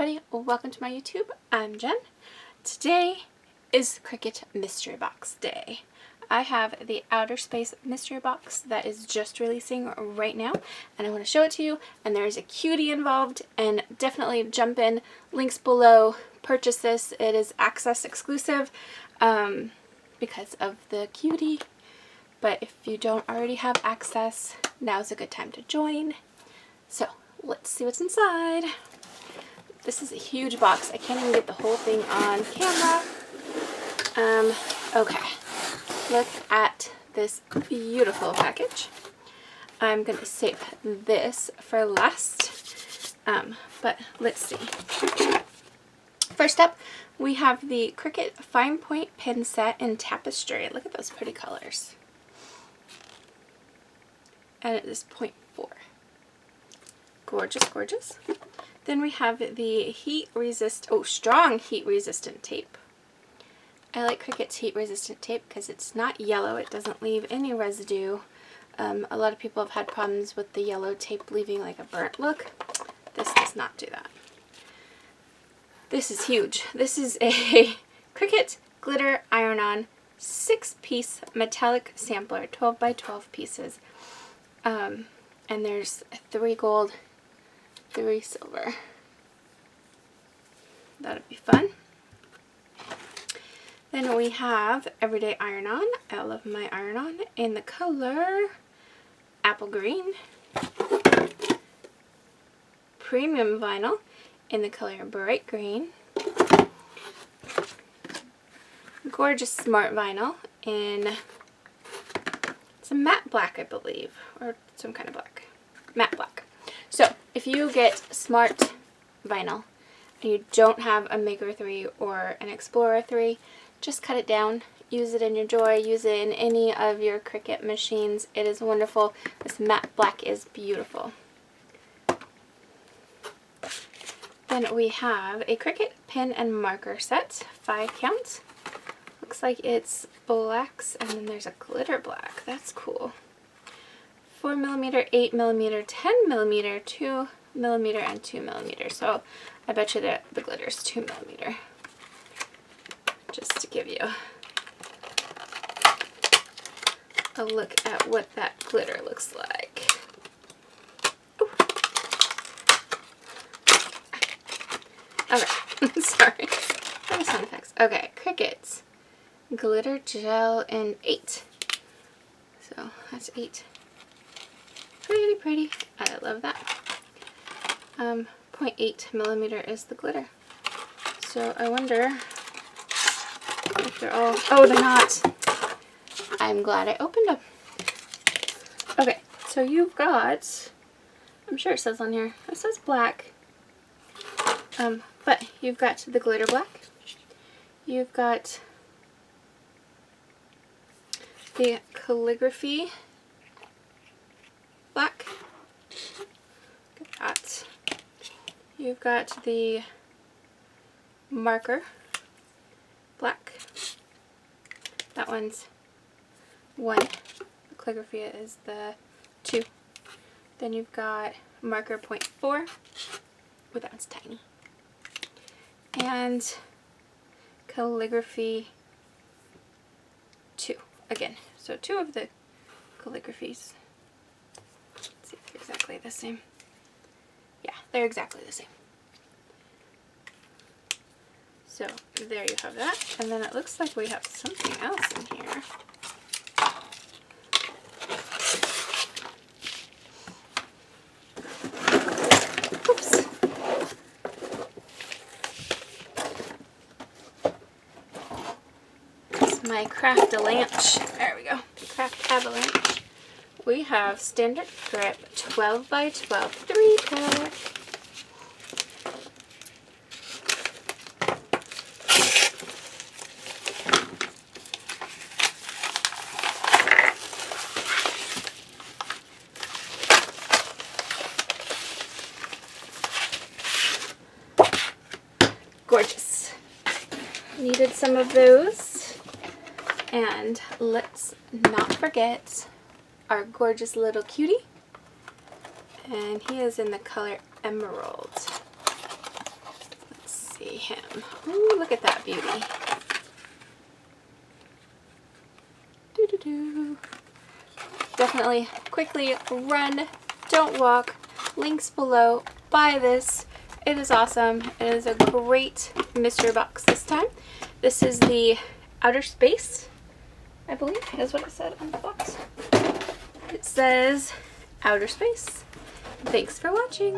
everybody, welcome to my YouTube. I'm Jen. Today is Cricut Mystery Box Day. I have the Outer Space Mystery Box that is just releasing right now, and I want to show it to you, and there is a cutie involved, and definitely jump in, links below, purchase this. It is access exclusive because of the cutie, but if you don't already have access, now's a good time to join. So let's see what's inside. This is a huge box. I can't even get the whole thing on camera. Okay. Look at this beautiful package. I'm going to save this for last. But let's see. First up, we have the Cricut Fine Point Pin Set in Tapestry. Look at those pretty colors. And it is 0.4. Gorgeous, gorgeous. Then we have the strong heat resistant tape. I like Cricut's heat resistant tape because it's not yellow. It doesn't leave any residue. A lot of people have had problems with the yellow tape leaving like a burnt look. This does not do that. This is huge. This is a Cricut glitter iron-on 6-piece metallic sampler, 12 by 12 pieces. And there's 3 gold, 3 silver. That'll be fun. Then we have Everyday Iron-On. I love my iron-on in the color apple green. Premium vinyl in the color bright green. Gorgeous smart vinyl in it's a matte black, I believe, or some kind of black. Matte black. So if you get smart vinyl and you don't have a Maker 3 or an Explorer 3, just cut it down. Use it in your Joy. Use it in any of your Cricut machines. It is wonderful. This matte black is beautiful. Then we have a Cricut pen and marker set, 5 count. Looks like it's blacks and then there's a glitter black. That's cool. 4mm, 8mm, 10mm, 2mm, and 2mm. So I bet you that the glitter is 2mm. Just to give you a look at what that glitter looks like. Ooh. Okay, sorry. That was sound effects. Okay, Cricut's glitter gel in 8. So that's 8. Pretty, pretty. I love that. 0.8mm is the glitter. So I wonder if they're all... Oh, they're not. I'm glad I opened them. Okay, so you've got... I'm sure it says on here. It says black. But you've got the glitter black. You've got the calligraphy black. Look at that. You've got the marker black. That one's 1. The calligraphy is the 2. Then you've got marker 0.4. Oh, that one's tiny. And calligraphy 2. Again, so 2 of the calligraphies. Let's see if they're exactly the same. Yeah, they're exactly the same. So there you have that. And then it looks like we have something else in here. Oops. It's my craft avalanche. There we go. Craft avalanche. We have standard grip 12 by 12 3-pack. Gorgeous. Needed some of those. And let's not forget our gorgeous little cutie. And he is in the color Emerald. see him. Ooh, look at that beauty. Doo-doo-doo. Definitely quickly run, don't walk. Links below. Buy this. It is awesome. It is a great mystery box this time. This is the Outer Space, I believe is what it said on the box. It says Outer Space. Thanks for watching.